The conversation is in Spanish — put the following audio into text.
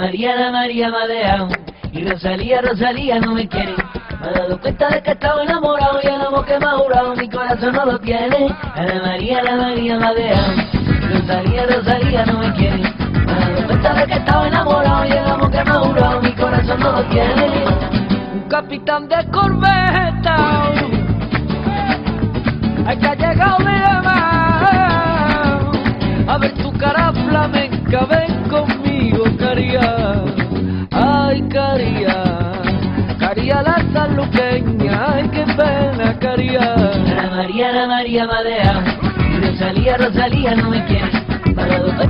Ana María me ha dejado y Rosalía, Rosalía no me quiere. Me he dado cuenta de que estaba enamorado y el amor que me ha jurado mi corazón no lo tiene. Ana María me ha dejado y Rosalía, Rosalía no me quiere. Me he dado cuenta de que estaba enamorado y el amor que me ha jurado mi corazón no lo tiene. Un capitán de corbeta, el que ha llegado de mar a ver tu cara flamenca, ven conmigo, caría, ay caría, caría la sanluqueña, ay qué pena, caría. Ana María me ha dejado y Rosalía, Rosalía no me quiere. Me he dado cuenta